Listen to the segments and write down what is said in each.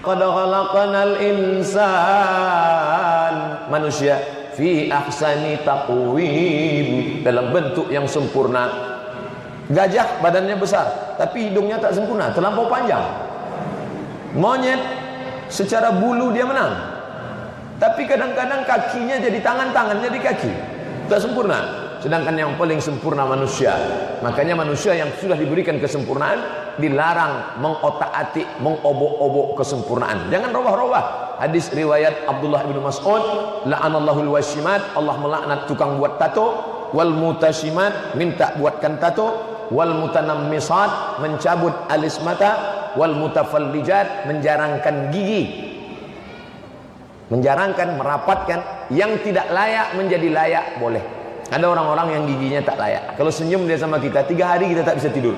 Qad khalaqnal insan, manusia, fi ahsani taqwim, dalam bentuk yang sempurna. Gajah badannya besar, tapi hidungnya tak sempurna, terlampau panjang. Monyet secara bulu dia menang, tapi kadang-kadang kakinya jadi tangan, tangannya jadi kaki, tak sempurna. Sedangkan yang paling sempurna manusia. Makanya manusia yang sudah diberikan kesempurnaan dilarang mengotak-atik, mengobok-obok kesempurnaan. Jangan robah-robah. Hadis riwayat Abdullah bin Mas'ud, la'anallahul wasyimat, Allah melaknat tukang buat tato, wal mutasyimat, minta buatkan tato, wal mutanammisat, mencabut alis mata, wal mutafallijat, menjarangkan gigi, menjarangkan, merapatkan. Yang tidak layak menjadi layak, boleh. Ada orang-orang yang giginya tak layak. Kalau senyum dia sama kita 3 hari kita tak bisa tidur,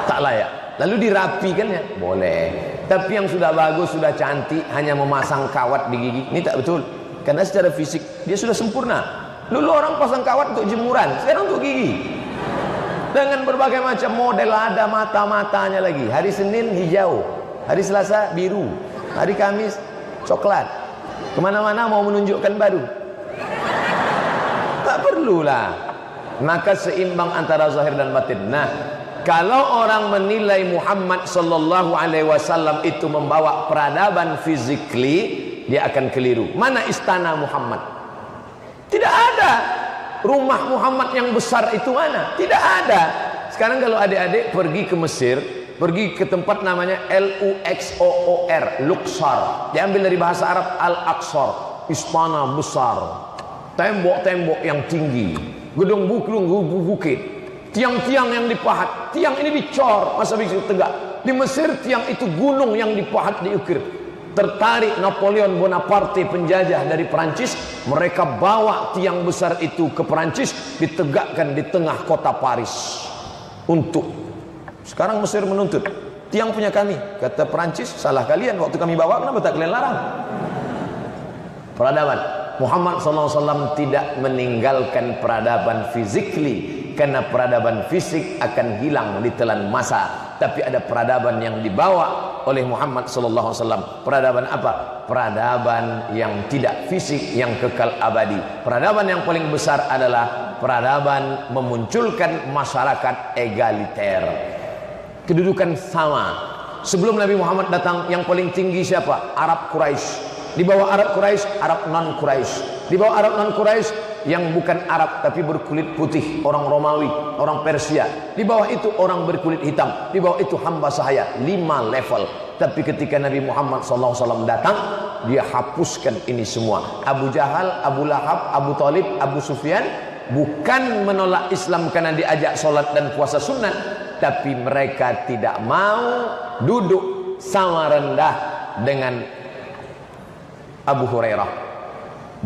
tak layak. Lalu dirapikan ya, boleh. Tapi yang sudah bagus, sudah cantik, hanya memasang kawat di gigi, ini tak betul. Karena secara fisik dia sudah sempurna. Dulu orang pasang kawat untuk jemuran, sekarang untuk gigi. Dengan berbagai macam model, ada mata-matanya lagi. Hari Senin hijau, hari Selasa biru, hari Kamis coklat. Kemana-mana mau menunjukkan baru. Tak perlulah. Maka seimbang antara zahir dan batin. Nah, kalau orang menilai Muhammad sallallahu alaihi wasallam itu membawa peradaban physically, dia akan keliru. Mana istana Muhammad? Tidak ada. Rumah Muhammad yang besar itu mana? Tidak ada. Sekarang kalau adik-adik pergi ke Mesir, pergi ke tempat namanya Luxor, Luxor. Diambil dari bahasa Arab Al-Aqsar, istana besar. Tembok-tembok yang tinggi, gedung-gedung bukit, tiang-tiang yang dipahat, tiang ini dicor, masa bisa tegak. Di Mesir tiang itu gunung yang dipahat, diukir. Tertarik Napoleon Bonaparte, penjajah dari Perancis, mereka bawa tiang besar itu ke Perancis, ditegakkan di tengah kota Paris. Untuk sekarang Mesir menuntut, tiang punya kami. Kata Perancis, salah kalian, waktu kami bawa kenapa tak kalian larang? Peradaban. Muhammad SAW tidak meninggalkan peradaban physically, karena peradaban fisik akan hilang ditelan masa. Tapi ada peradaban yang dibawa oleh Muhammad SAW. Peradaban apa? Peradaban yang tidak fisik, yang kekal abadi. Peradaban yang paling besar adalah peradaban memunculkan masyarakat egaliter, kedudukan sama. Sebelum Nabi Muhammad datang, yang paling tinggi siapa? Arab Quraisy. Di bawah Arab Quraisy, Arab non Quraisy. Di bawah Arab non Quraisy yang bukan Arab tapi berkulit putih, orang Romawi, orang Persia. Di bawah itu orang berkulit hitam. Di bawah itu hamba sahaya, 5 level. Tapi ketika Nabi Muhammad SAW datang, dia hapuskan ini semua. Abu Jahal, Abu Lahab, Abu Talib, Abu Sufyan bukan menolak Islam karena diajak sholat dan puasa sunnah, tapi mereka tidak mau duduk sama rendah dengan Abu Hurairah,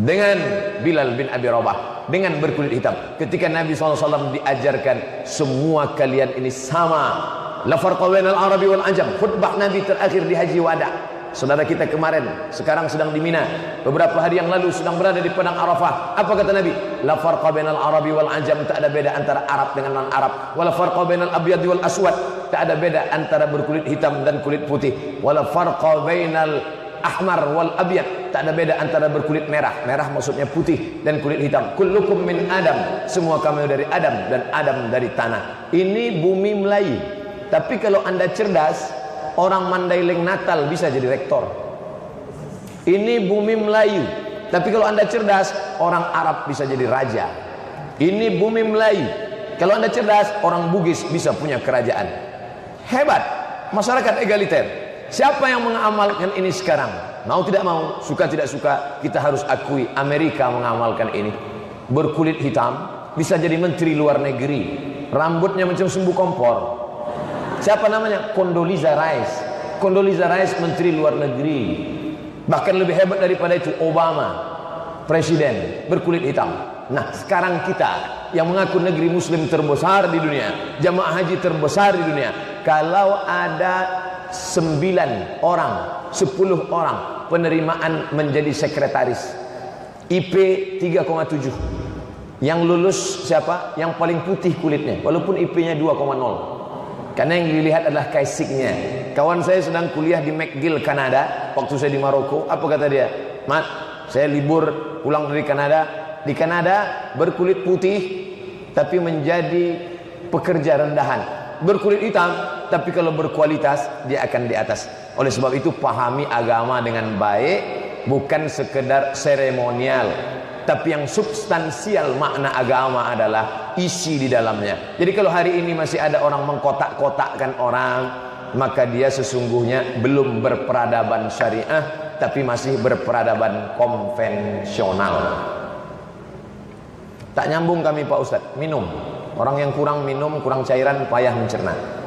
dengan Bilal bin Abi Rabah, dengan berkulit hitam. Ketika Nabi SAW diajarkan, semua kalian ini sama. La farqa bainal Arabi wal Ajam. Khutbah Nabi terakhir di Haji Wada. Saudara kita kemarin, sekarang sedang di Mina. Beberapa hari yang lalu sedang berada di Padang Arafah. Apa kata Nabi? La farqa bainal Arabi wal Ajam. Tak ada beda antara Arab dengan non-Arab. Wala farqa bainal abyad wal aswad. Tak ada beda antara berkulit hitam dan kulit putih. Wala farqa bainal ahmar wal abyad. Tak ada beda antara berkulit merah. Merah maksudnya putih, dan kulit hitam. Kullukum min Adam. Semua kamu dari Adam, dan Adam dari tanah. Ini bumi Melayu. Tapi kalau anda cerdas, orang Mandailing Natal bisa jadi rektor. Ini bumi Melayu. Tapi kalau anda cerdas, orang Arab bisa jadi raja. Ini bumi Melayu. Kalau anda cerdas, orang Bugis bisa punya kerajaan. Hebat. Masyarakat egaliter. Siapa yang mengamalkan ini sekarang? Mau tidak mau, suka tidak suka, kita harus akui Amerika mengamalkan ini. Berkulit hitam bisa jadi menteri luar negeri. Rambutnya macam sumbu kompor. Siapa namanya? Condoleezza Rice. Condoleezza Rice menteri luar negeri. Bahkan lebih hebat daripada itu Obama, presiden berkulit hitam. Nah, sekarang kita yang mengaku negeri muslim terbesar di dunia, jamaah haji terbesar di dunia, kalau ada 9 orang, 10 orang penerimaan menjadi sekretaris, IP 3,7. Yang lulus siapa? Yang paling putih kulitnya, walaupun IP-nya 2,0. Karena yang dilihat adalah kaisiknya. Kawan saya sedang kuliah di McGill, Kanada. Waktu saya di Maroko, apa kata dia? Mat, saya libur pulang dari Kanada. Di Kanada berkulit putih tapi menjadi pekerja rendahan. Berkulit hitam tapi kalau berkualitas dia akan di atas. Oleh sebab itu pahami agama dengan baik, bukan sekedar seremonial, tapi yang substansial makna agama adalah isi di dalamnya. Jadi kalau hari ini masih ada orang mengkotak-kotakkan orang, maka dia sesungguhnya belum berperadaban syariah, tapi masih berperadaban konvensional. Tak nyambung kami Pak Ustadz. Minum. Orang yang kurang minum, kurang cairan, payah mencerna.